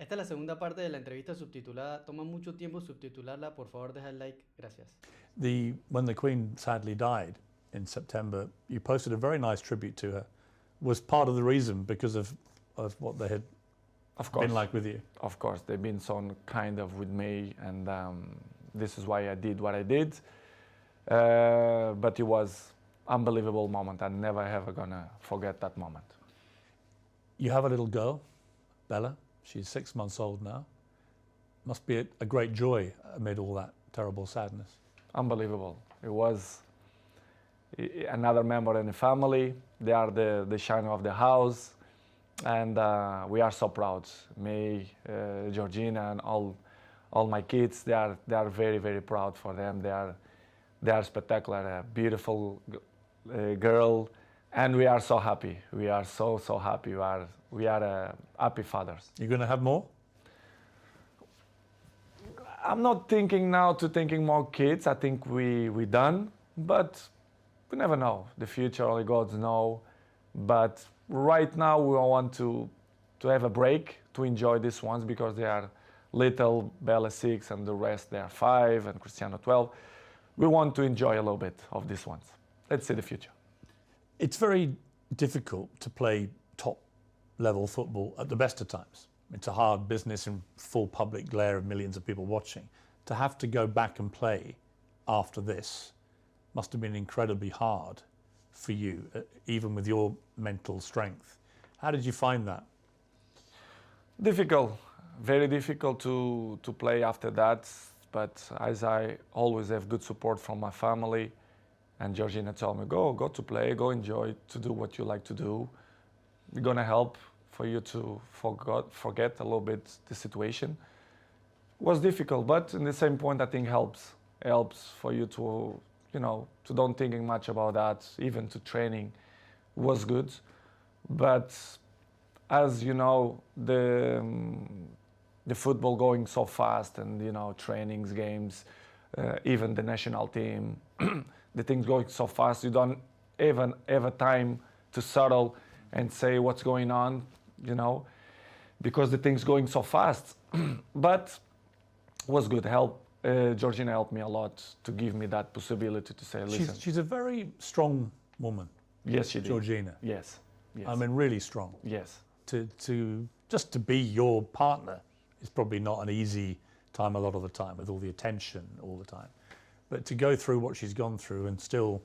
Esta es la segunda parte de la entrevista subtitulada. Toma mucho tiempo subtitularla. Por favor, deja el like. Gracias. When the Queen sadly died in September, you posted a very nice tribute to her. Was part of the reason because of what they had been like with you? Of course, they've been so kind of with me, and this is why I did what I did. But it was unbelievable moment. I'm never ever gonna forget that moment. You have a little girl, Bella. She's 6 months old now. Must be a great joy amid all that terrible sadness. Unbelievable. It was another member in the family. They are the shine of the house, and we are so proud. Me, Georgina, and all my kids. They are very, very proud for them. They are spectacular. A beautiful girl, and we are so happy. We are so happy. We are happy fathers. You're going to have more? I'm not thinking now to thinking more kids. I think we done, but we never know. The future only God knows. But right now we want to have a break, to enjoy these ones, because they are little, Bella 6 and the rest they are 5 and Cristiano 12. We want to enjoy a little bit of these ones. Let's see the future. It's very difficult to play top level football at the best of times. It's a hard business in full public glare of millions of people watching. To have to go back and play after this must have been incredibly hard for you, even with your mental strength. How did you find that? Difficult, very difficult to play after that. But as I always have good support from my family, and Georgina told me, go to play, go enjoy, to do what you like to do. We're gonna help for you to forget a little bit the situation. It was difficult, but in the same point, I think helps for you to, to don't thinking much about that, even to training was good. But as you know, the football going so fast, and trainings, games, even the national team, the things going so fast, you don't even have a time to settle and say what's going on, because the things going so fast. But was good. Georgina helped me a lot to give me that possibility to say, listen. She's a very strong woman. Yes, she did. Georgina. Yes. I mean, really strong. Yes. Just to be your partner is probably not an easy time a lot of the time, with all the attention all the time. But to go through what she's gone through and still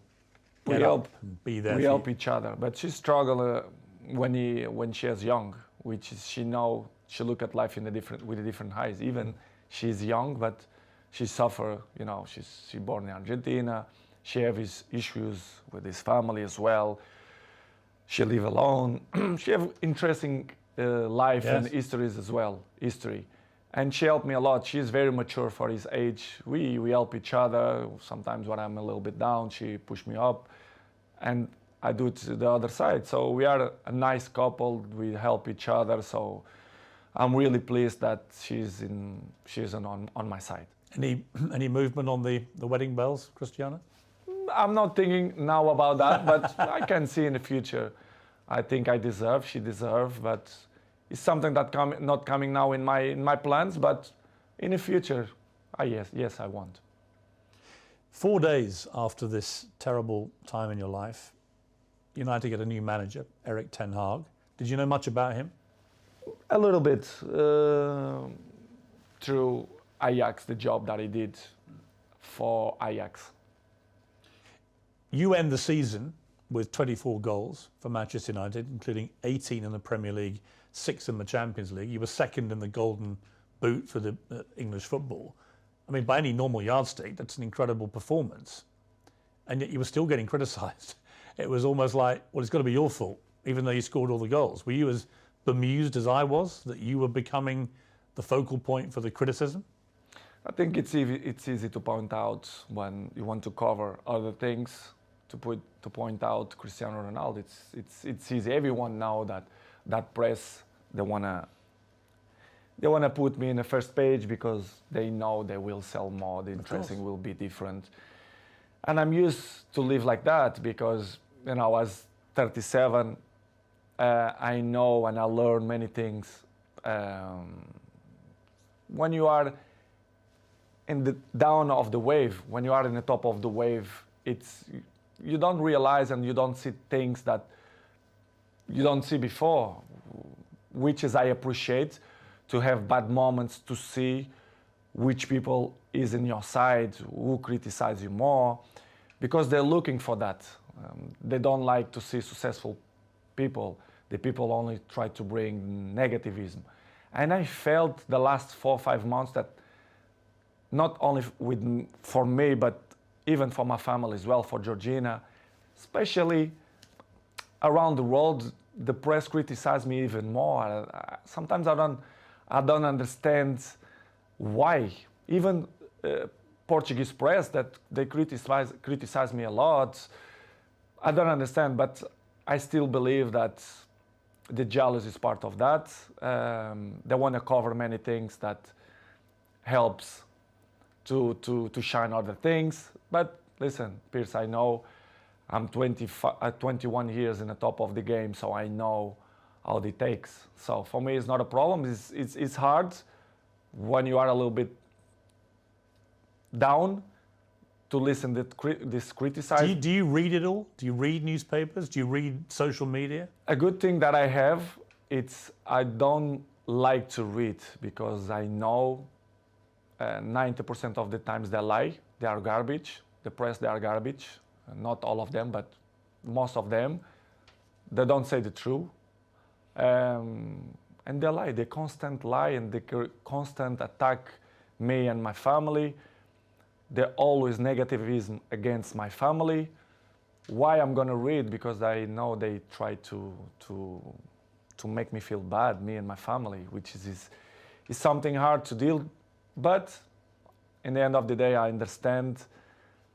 get up and be there. We help each other. But she struggled when she was young, which is she look at life with a different eyes. Even she's young, but she suffer. She born in Argentina. She have issues with his family as well. She live alone. She have interesting life and histories as well. And she helped me a lot. She's very mature for his age. We help each other. Sometimes when I'm a little bit down, she push me up, and I do it to the other side. So we are a nice couple. We help each other. So I'm really pleased that she's on my side. Any movement on the wedding bells, Cristiano? I'm not thinking now about that, but I can see in the future. I think she deserves, but it's something that not coming now in my plans, but in the future, yes, I want. 4 days after this terrible time in your life, United get a new manager, Erik ten Hag. Did you know much about him? A little bit through Ajax, the job that he did for Ajax. You end the season with 24 goals for Manchester United, including 18 in the Premier League, 6 in the Champions League. You were second in the Golden Boot for the English football. I mean, by any normal yardstick, that's an incredible performance. And yet you were still getting criticised. It was almost like, well, it's got to be your fault, even though you scored all the goals. Were you as bemused as I was that you were becoming the focal point for the criticism? I think it's easy to point out when you want to cover other things, to point out Cristiano Ronaldo. It's easy. Everyone know that press, they wanna put me in the first page because they know they will sell more, the dressing will be different. And I'm used to live like that because, I was 37, I know and I learn many things. when you are in the down of the wave, when you are in the top of the wave, you don't realize and you don't see things that you don't see before, which is I appreciate, to have bad moments, to see which people is in your side, who criticize you more, because they're looking for that. They don't like to see successful people. The people only try to bring negativism. And I felt the last 4 or 5 months that not only for me, but even for my family as well, for Georgina, especially around the world, the press criticizes me even more. Sometimes I don't understand why. Even Portuguese press, that they criticize me a lot. I don't understand, but I still believe that the jealousy is part of that. They want to cover many things that helps to shine other things. But listen, Piers, I know I'm 21 years in the top of the game, so I know how it takes. So for me, it's not a problem. It's hard when you are a little bit down to listen to this criticism. Do you read it all? Do you read newspapers? Do you read social media? A good thing that I have, I don't like to read, because I know 90% of the times they lie. They are garbage. The press, they are garbage. Not all of them, but most of them. They don't say the truth. And they lie. They constant lie, and they constant attack me and my family. They're always negativism against my family. Why I'm gonna read? Because I know they try to make me feel bad, me and my family, which is something hard to deal. But in the end of the day, I understand.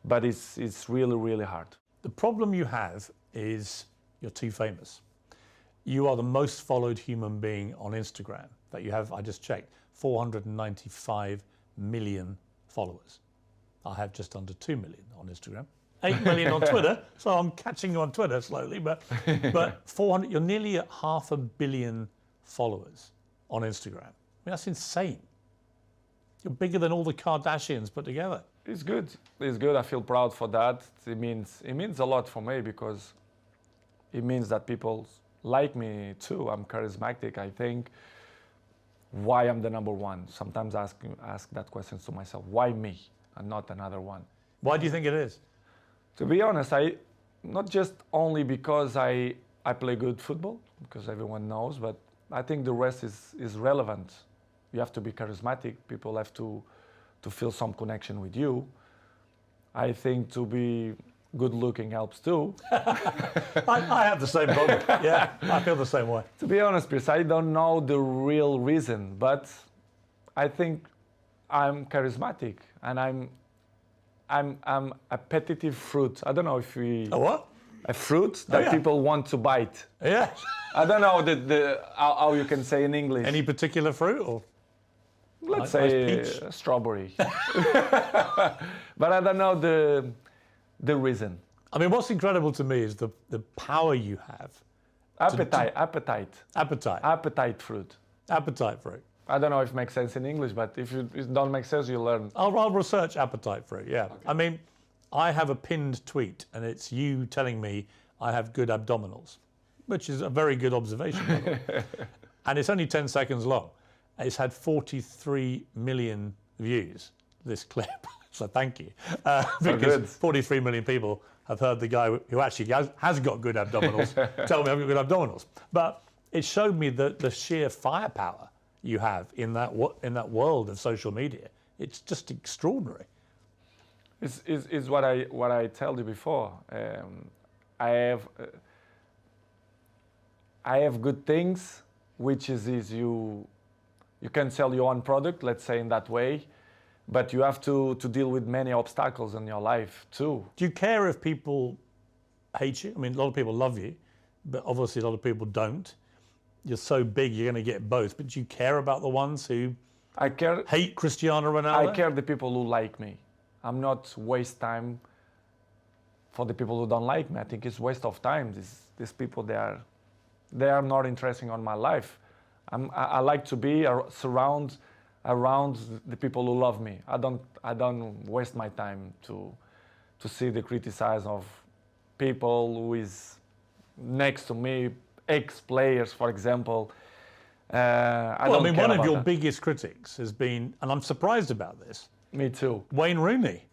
But it's really, really hard. The problem you have is you're too famous. You are the most followed human being on Instagram. That you have, I just checked, 495 million followers. I have just under 2 million on Instagram. 8 million on Twitter, so I'm catching you on Twitter slowly, but 400, you're nearly at 500 million followers on Instagram. I mean, that's insane. You're bigger than all the Kardashians put together. It's good. It's good. I feel proud for that. It means a lot for me, because it means that people like me too. I'm charismatic, I think. Why I'm the number one? Sometimes I ask that question to myself. Why me and not another one? Why do you think it is? To be honest, not just only because I play good football, because everyone knows, but I think the rest is relevant. You have to be charismatic. People have to feel some connection with you. I think to be good looking helps too. I have the same problem. Yeah, I feel the same way. To be honest, Piers, I don't know the real reason, but I think I'm charismatic, and I'm a appetitive fruit. I don't know if we... A what? A fruit that people want to bite. Yeah. I don't know how you can say in English. Any particular fruit, or? Let's Nice say peach. strawberry. But I don't know the reason. I mean, what's incredible to me is the power you have. Appetite Appetite fruit. fruit. I don't know if it makes sense in English, but if it don't make sense, you learn. I'll research appetite fruit, yeah. Okay. I mean, I have a pinned tweet, and it's you telling me I have good abdominals, which is a very good observation, by the way. And it's only 10 seconds long. It's had 43 million views, this clip. So thank you. Because 43 million people have heard the guy who actually has got good abdominals tell me I've got good abdominals. But it showed me the sheer firepower you have in that world of social media. It's just extraordinary. It's what I told you before. I have good things, which is you can sell your own product, let's say in that way, but you have to deal with many obstacles in your life too. Do you care if people hate you? I mean, a lot of people love you, but obviously a lot of people don't. You're so big, you're going to get both. But do you care about the ones who hate Cristiano Ronaldo? I care the people who like me. I'm not waste time for the people who don't like me. I think it's waste of time. These people, they are not interesting on my life. I like to be surround around the people who love me. I don't waste my time to see the criticize of people who is next to me, ex-players, for example. I Well, I don't mean, care one of about your that. biggest critics has been, and I'm surprised about this, Me too, Wayne Rooney,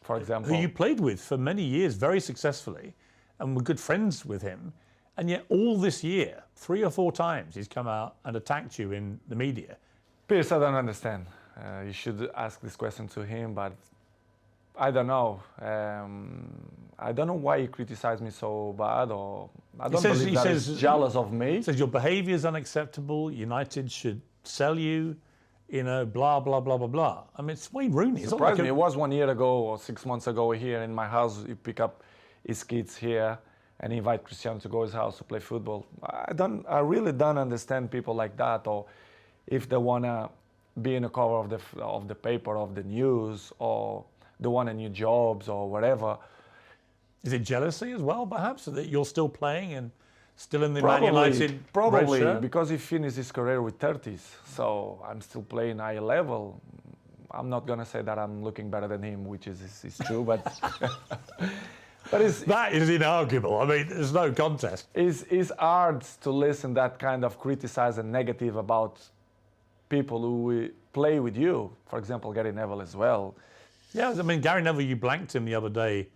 for example. who you played with for many years very successfully and were good friends with him. And yet all this year, 3 or 4 times, he's come out and attacked you in the media. Piers, I don't understand. You should ask this question to him, but I don't know. I don't know why he criticized me so bad, or I don't believe that he's jealous of me. He says your behaviour is unacceptable. United should sell you. Blah blah blah blah blah. I mean, it's Wayne Rooney. It's not Surprised like me. It was 1 year ago or 6 months ago here in my house. He pick up his kids here and invite Cristiano to go to his house to play football. I really don't understand people like that, or if they wanna be in the cover of the paper, of the news, or they want a new jobs or whatever. Is it jealousy as well, perhaps, that you're still playing and still in the Man United red Probably, shirt? because he finished his career with 30s, so I'm still playing high level. I'm not gonna say that I'm looking better than him, which is true, but but That is inarguable. I mean, there's no contest. it's hard to listen that kind of criticize and negative about people who play with you. For example, Gary Neville as well. Yeah, I mean, Gary Neville, you blanked him the other day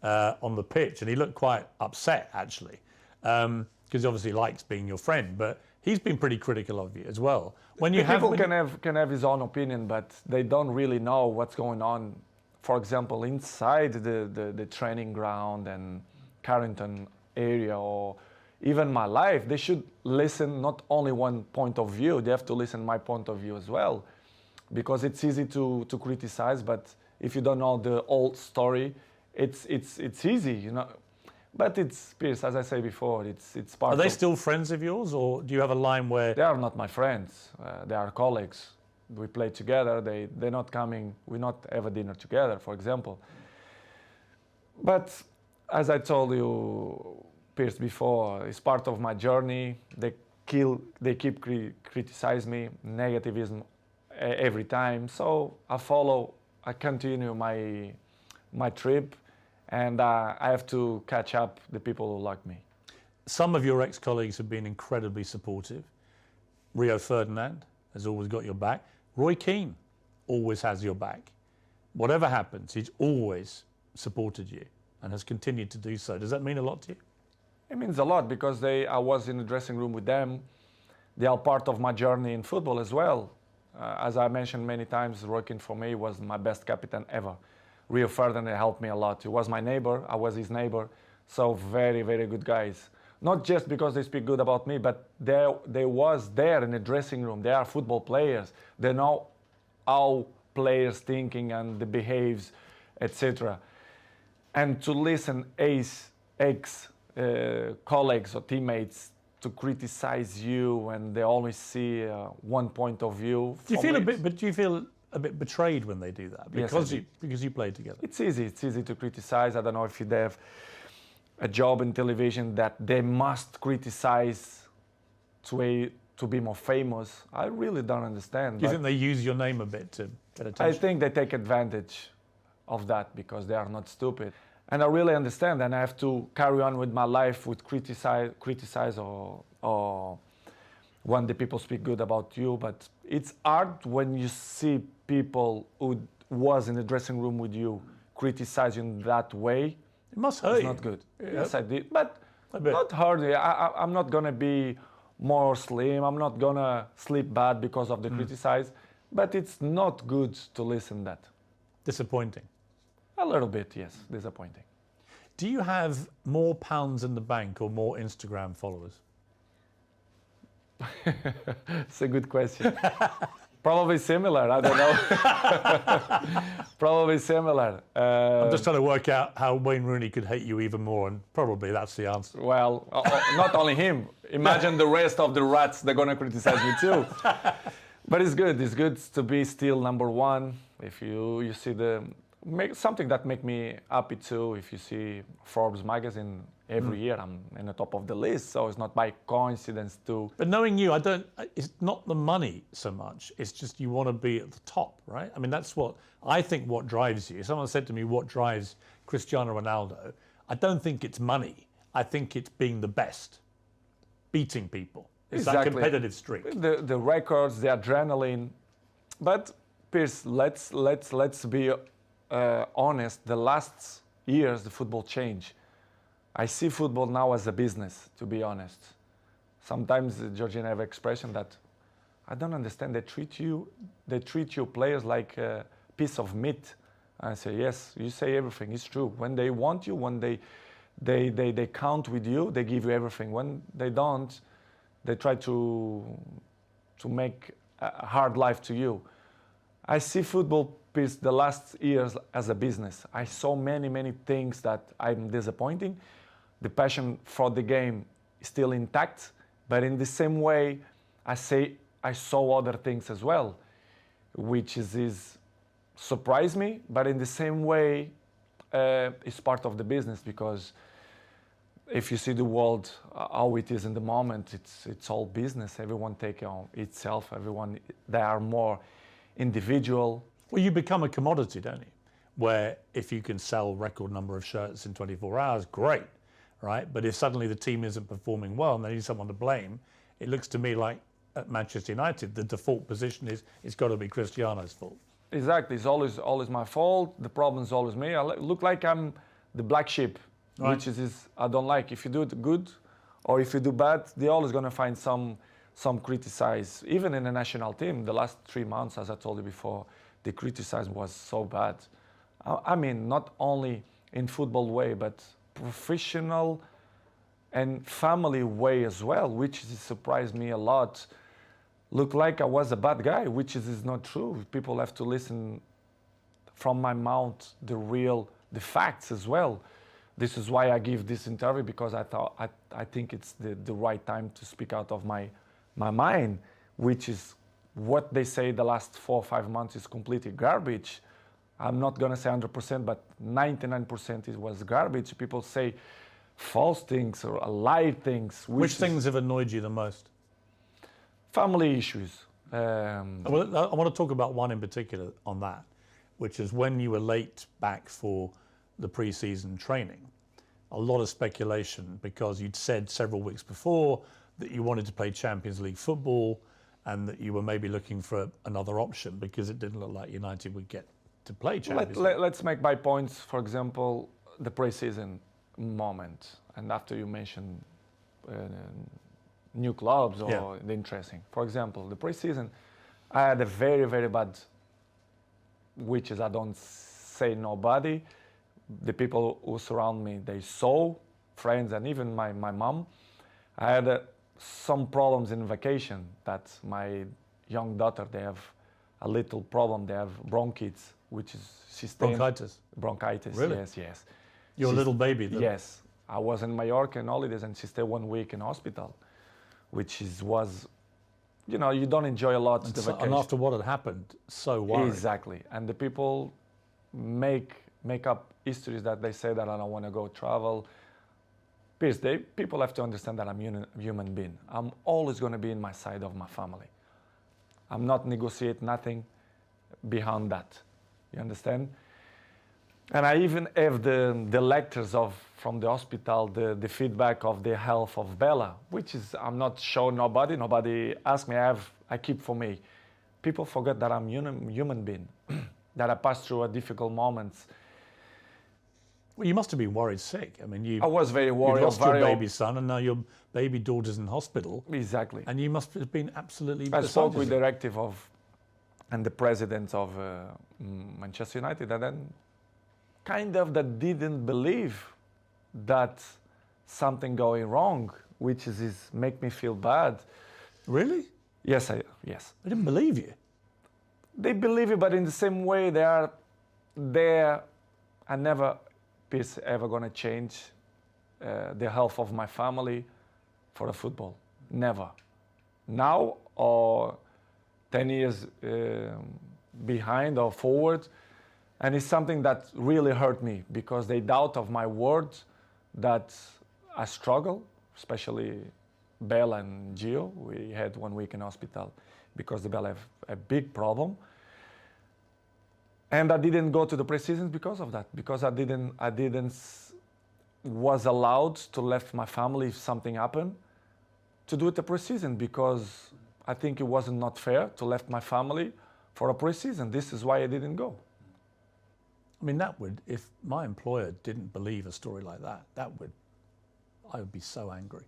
on the pitch, and he looked quite upset, actually, because he obviously likes being your friend, but he's been pretty critical of you as well. People can have his own opinion, but they don't really know what's going on, for example, inside the training ground and Carrington area, or even my life. They should listen not only one point of view, they have to listen my point of view as well, because it's easy to criticize, but if you don't know the whole story, it's easy, you know. But it's, Piers, as I say before, it's part of... Are they still friends of yours, or do you have a line where... They are not my friends. They are colleagues. We play together. They're not coming. We not have a dinner together, for example. But as I told you, Piers, before, it's part of my journey. They keep criticize me, negativism every time. So I continue my trip, and I have to catch up the people who like me. Some of your ex-colleagues have been incredibly supportive. Rio Ferdinand has always got your back. Roy Keane always has your back. Whatever happens, he's always supported you and has continued to do so. Does that mean a lot to you? It means a lot, because I was in the dressing room with them. They are part of my journey in football as well. As I mentioned many times, Roy Keane for me was my best captain ever. Rio Ferdinand helped me a lot. He was my neighbor, I was his neighbor. So very, very good guys. Not just because they speak good about me, but they was there in the dressing room. They are football players. They know how players thinking and the behaves, etc. And to listen ex-colleagues or teammates to criticize you, and they only see one point of view. Do you feel a bit betrayed when they do that? Because you played together. It's easy to criticize. I don't know if they have a job in television that they must criticize to be more famous. I really don't understand. Do you think they use your name a bit to get attention? I think they take advantage of that because they are not stupid. And I really understand, and I have to carry on with my life with criticize or when the people speak good about you. But it's hard when you see people who was in the dressing room with you criticize you in that way. It must hurt you. It's not good. Yeah. Yes, I did, but not hurt. I'm not gonna be more slim. I'm not gonna sleep bad because of the criticize. But it's not good to listen that. Disappointing. A little bit, yes, disappointing. Do you have more pounds in the bank or more Instagram followers? It's a good question. Probably similar, I don't know. Probably similar. I'm just trying to work out how Wayne Rooney could hate you even more, and probably that's the answer. Well, not only him. Imagine the rest of the rats, they're going to criticize me too. But it's good to be still number one. If you see something that make me happy too, if you see Forbes magazine Every year I'm in the top of the list, so it's not by coincidence too. But knowing you, it's not the money so much. It's just you want to be at the top, right? I mean, that's what I think what drives you. Someone said to me, what drives Cristiano Ronaldo? I don't think it's money. I think it's being the best, beating people. It's that competitive streak. The records, the adrenaline. But Piers, let's be honest. The last years, the football changed. I see football now as a business, to be honest. Sometimes Georgina have an expression that I don't understand. They treat you players like a piece of meat. I say, yes, you say everything. It's true. When they want you, when they count with you, they give you everything. When they don't, they try to make a hard life to you. I see football, Piers, the last years as a business. I saw many things that I'm disappointing. The passion for the game is still intact, but in the same way, I saw other things as well, which is surprised me, but in the same way, it's part of the business, because if you see the world how it is in the moment, it's all business. Everyone take on itself. They are more individual. Well, you become a commodity, don't you? Where if you can sell record number of shirts in 24 hours, great, right? But if suddenly the team isn't performing well and they need someone to blame, it looks to me like at Manchester United, the default position is it's got to be Cristiano's fault. Exactly, it's always my fault. The problem is always me. I look like I'm the black sheep, right, which is I don't like. If you do it good or if you do bad, they're always going to find some criticize. Even in the national team, the last 3 months, as I told you before, the criticism was so bad. I mean, not only in football way, but professional and family way as well, which surprised me a lot. Looked like I was a bad guy, which is not true. People have to listen from my mouth the facts as well. This is why I give this interview, because I think it's the right time to speak out of my mind, which is what they say the last 4 or 5 months is completely garbage. I'm not going to say 100%, but 99% it was garbage. People say false things or lie things. Which things have annoyed you the most? Family issues. I want to talk about one in particular on that, which is when you were late back for the pre-season training. A lot of speculation, because you'd said several weeks before that you wanted to play Champions League football and that you were maybe looking for another option because it didn't look like United would get to play Champions League. Let's make my points. For example, the pre-season moment, and after you mentioned new clubs or the interesting. For example, the pre-season, I had a very bad, which is I don't say nobody. The people who surround me, they saw, friends and even my mom. I had some problems in vacation that my young daughter, they have a little problem. They have bronchitis, which is she's bronchitis. Bronchitis, really? Yes. Your little baby? Yes. I was in Mallorca in holidays and she stayed 1 week in hospital, which was, you don't enjoy a lot the vacation. And after what had happened, so worried. Exactly. And the people make up histories that they say that I don't want to go travel. Piers, people have to understand that I'm a human being. I'm always going to be in my side of my family. I'm not negotiate nothing behind that. You understand? And I even have the lectures from the hospital, the feedback of the health of Bella, which is I'm not showing nobody. Nobody asked me. I keep for me. People forget that I'm human being, that I pass through a difficult moments. Well, you must have been worried sick. I mean, I was very worried. You lost your baby son, and now your baby daughter's in hospital. Exactly. And you must have been absolutely. I spoke with the directive and the president of Manchester United, and then kind of that didn't believe that something going wrong, which is make me feel bad. Really? Yes. They didn't believe you. They believe you, but in the same way, they are there. I never. Piers ever going to change the health of my family for the football. Never. Now or 10 years behind or forward. And it's something that really hurt me because they doubt of my words that a struggle, especially Bell and Gio. We had 1 week in hospital because the Bell have a big problem. And I didn't go to the preseason because of that, because I didn't was allowed to leave my family if something happened to do it the preseason, because I think it wasn't not fair to leave my family for a preseason. This is why I didn't go. I mean, that would, if my employer didn't believe a story like that, I would be so angry.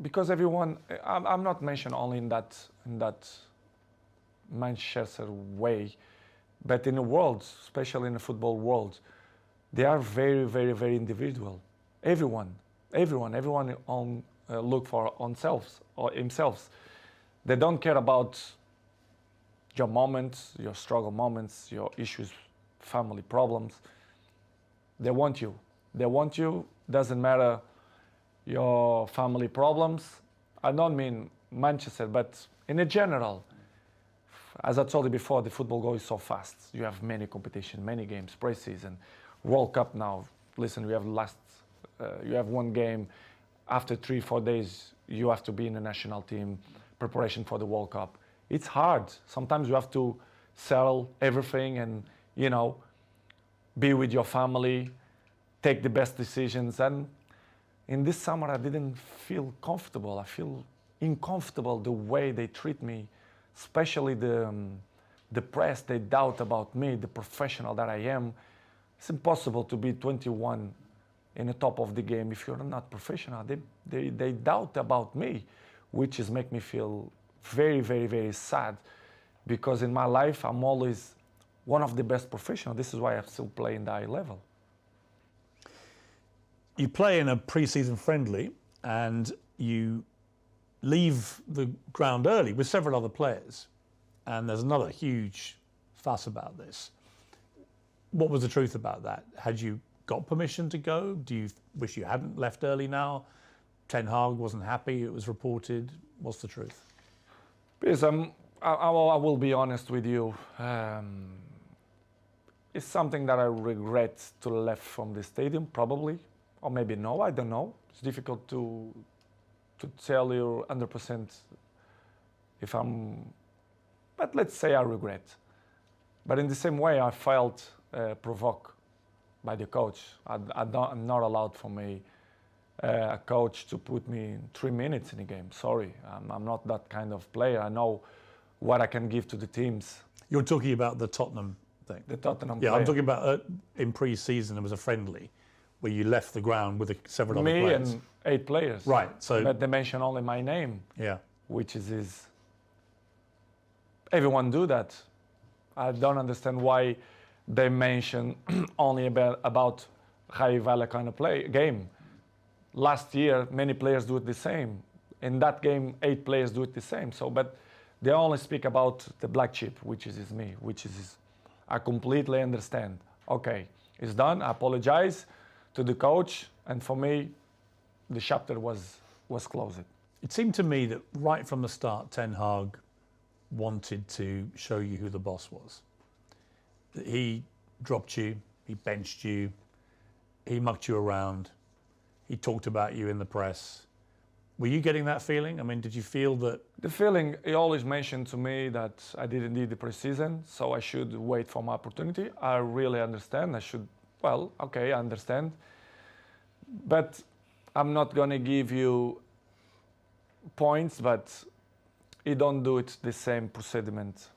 Because everyone, I'm not mentioned only in that Manchester way, but in the world, especially in the football world, they are very, very, very individual. Everyone on look for themselves or themselves. They don't care about your moments, your struggle moments, your issues, family problems. They want you. They want you. Doesn't matter your family problems. I don't mean Manchester, but in a general. As I told you before, the football goes so fast. You have many competition, many games, pre-season, World Cup now. Listen, you have one game. After 3-4 days, you have to be in the national team, preparation for the World Cup. It's hard. Sometimes you have to sell everything and, be with your family, take the best decisions. And in this summer, I didn't feel comfortable. I feel uncomfortable the way they treat me, especially the press. They doubt about me, the professional that I am. It's impossible to be 21 in the top of the game if you're not professional. They doubt about me, which is make me feel very, very, very sad, because in my life I'm always one of the best professionals. This is why I still play in the high level. You play in a pre-season friendly and you leave the ground early with several other players, and there's another huge fuss about this. What was the truth about that? Had you got permission to go? Do you wish you hadn't left early now? Ten Hag wasn't happy, it was reported. What's the truth? Because I will be honest with you. It's something that I regret to left from the stadium, probably, or maybe no, I don't know. It's difficult to tell you 100% if but let's say I regret. But in the same way, I felt provoked by the coach. I'm not allowed for me, a coach, to put me in 3 minutes in a game. Sorry, I'm not that kind of player. I know what I can give to the teams. You're talking about the Tottenham thing? The Tottenham Yeah, player. I'm talking about in pre-season there was a friendly where you left the ground with several other players. Me and 8 players. Right, so... But they mention only my name. Yeah. Which is... Everyone do that. I don't understand why they mention only about high value kind of game. Last year, many players do it the same. In that game, 8 players do it the same. So, but they only speak about the black sheep, which is me, I completely understand. Okay, it's done. I apologize to the coach, and for me, the chapter was closed. It seemed to me that right from the start, Ten Hag wanted to show you who the boss was. He dropped you, he benched you, he mucked you around, he talked about you in the press. Were you getting that feeling? I mean, did you feel that? The feeling, he always mentioned to me that I didn't need the preseason, so I should wait for my opportunity. I really understand. I understand. But I'm not going to give you points, but he don't do it the same procediment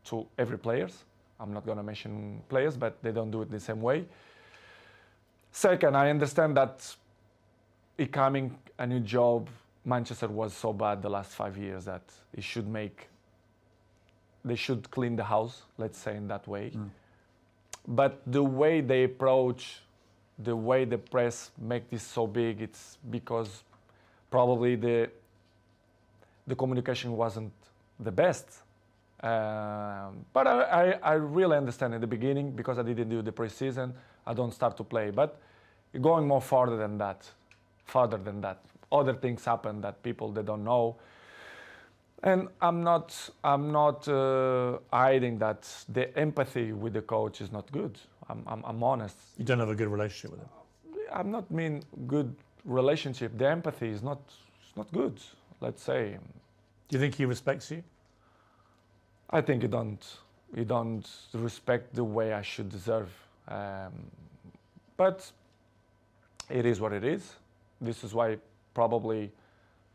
to every players. I'm not going to mention players, but they don't do it the same way. Second, I understand that becoming a new job, Manchester was so bad the last 5 years that they should clean the house, let's say in that way. But the way they approach, the way the press make this so big, it's because probably the communication wasn't the best. But I really understand in the beginning, because I didn't do the preseason, I don't start to play. But going more farther than that, other things happen that they don't know. And I'm not hiding that the empathy with the coach is not good. I'm honest. You don't have a good relationship with him? I'm not mean good relationship. The empathy is not, it's not good, let's say. Do you think he respects you? I think he don't respect the way I should deserve. But it is what it is. This is why probably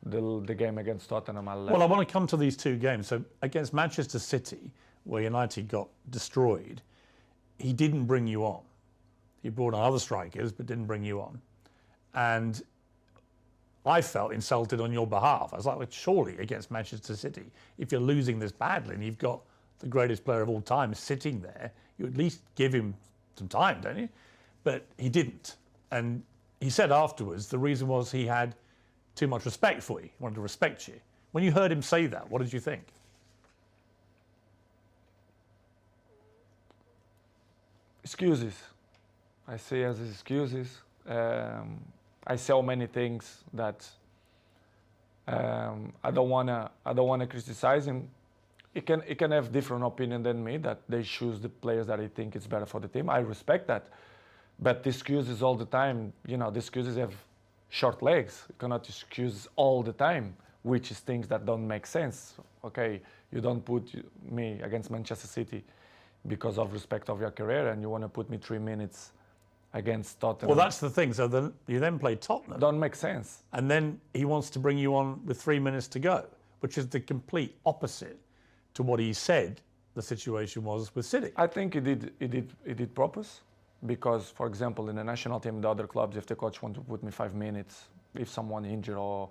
the game against Tottenham I left. Well, I want to come to these two games. So against Manchester City, where United got destroyed, he didn't bring you on. He brought on other strikers, but didn't bring you on. And I felt insulted on your behalf. I was like, well, surely against Manchester City, if you're losing this badly and you've got the greatest player of all time sitting there, you at least give him some time, don't you? But he didn't. And he said afterwards the reason was he had too much respect for you. He wanted to respect you. When you heard him say that, what did you think? Excuses. I see as excuses. I say many things that I don't wanna criticize him. He can have different opinion than me, that they choose the players that they think is better for the team. I respect that. But the excuses all the time, you know, the excuses have short legs. You cannot excuse all the time, which is things that don't make sense. Okay, you don't put me against Manchester City because of respect of your career, and you want to put me 3 minutes against Tottenham. Well, that's the thing. So then you then play Tottenham. Don't make sense. And then he wants to bring you on with 3 minutes to go, which is the complete opposite to what he said the situation was with City. I think he did purpose, because, for example, in the national team, the other clubs, if the coach wants to put me 5 minutes, if someone injured or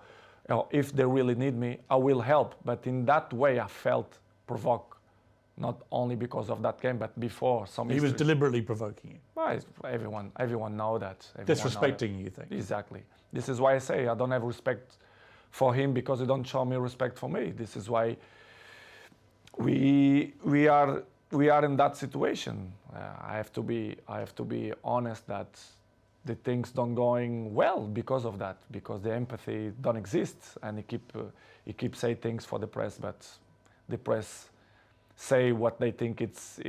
if they really need me, I will help. But in that way, I felt provoked, not only because of that game, but before some. He was deliberately provoking you. Well, everyone know that. Disrespecting you, you think? Exactly. This is why I say I don't have respect for him, because he don't show me respect for me. This is why we are in that situation. I have to be honest that the things don't going well because of that, because the empathy don't exist, and he keep say things for the press, but the press say what they think it's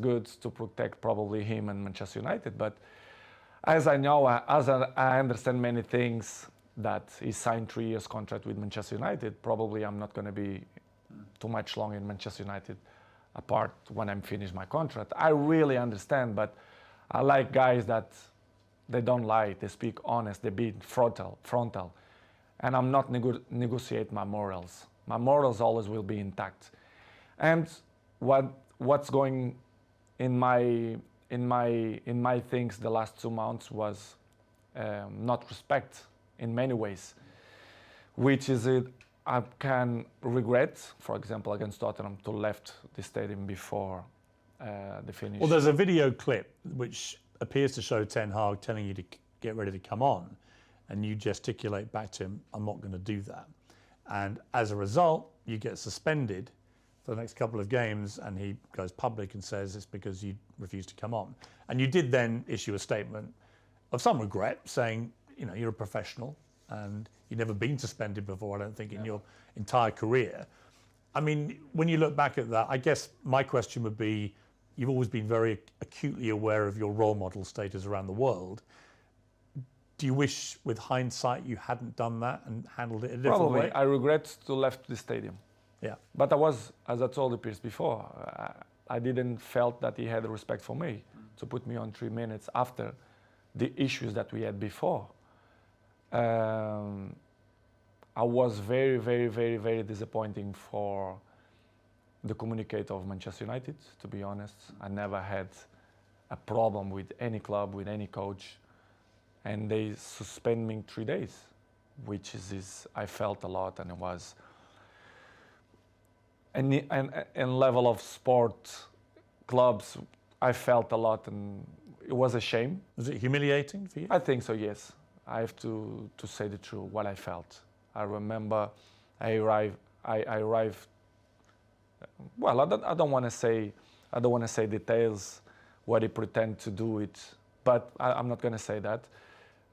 good to protect probably him and Manchester United. But as I know, as I understand many things, that he signed 3 years contract with Manchester United, probably I'm not going to be too much long in Manchester United, apart when I'm finished my contract. I really understand, but I like guys that they don't lie, they speak honest, they be frontal, and I'm not negotiate my morals. My morals always will be intact. And what's going in my things the last 2 months was not respect in many ways, which is it. I can regret, for example, against Tottenham, to left the stadium before the finish. Well, there's a video clip which appears to show Ten Hag telling you to get ready to come on, and you gesticulate back to him, I'm not going to do that. And as a result, you get suspended for the next couple of games, and he goes public and says it's because you refused to come on. And you did then issue a statement of some regret, saying, you know, you're a professional and you've never been suspended before, I don't think, in your entire career. I mean, when you look back at that, I guess my question would be, you've always been very acutely aware of your role model status around the world. Do you wish, with hindsight, you hadn't done that and handled it a different way? Probably. I regret to left the stadium. Yeah. But I was, as I told Piers before, I didn't felt that he had respect for me to put me on 3 minutes after the issues that we had before. I was very, very, very, very disappointing for the communicator of Manchester United, to be honest. I never had a problem with any club, with any coach, and they suspend me 3 days, which is I felt a lot, and it was. And level of sport clubs, I felt a lot, and it was a shame. Was it humiliating for you? I think so, yes. I have to say the truth, what I felt. I remember I arrived. Well, I don't want to say details what he pretend to do it, but I'm not going to say that.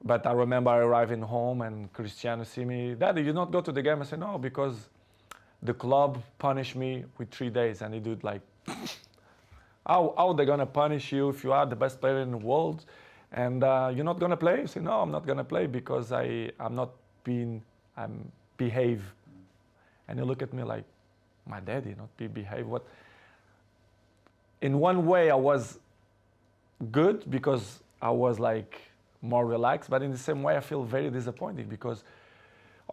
But I remember arriving home and Cristiano see me, Daddy, you not go to the game? I said, no, because the club punished me with 3 days. And he did like, how they going to punish you if you are the best player in the world And you're not gonna play? You say, no, I'm not gonna play because I'm behave. And you look at me like, my daddy, not behave. What? In one way, I was good because I was like more relaxed, but in the same way, I feel very disappointed because,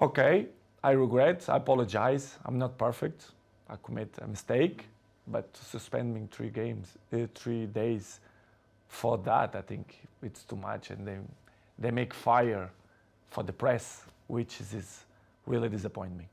okay, I regret, I apologize, I'm not perfect, I commit a mistake, but to suspend me 3 days for that, I think it's too much, and they make fire for the press, which is really disappointing me.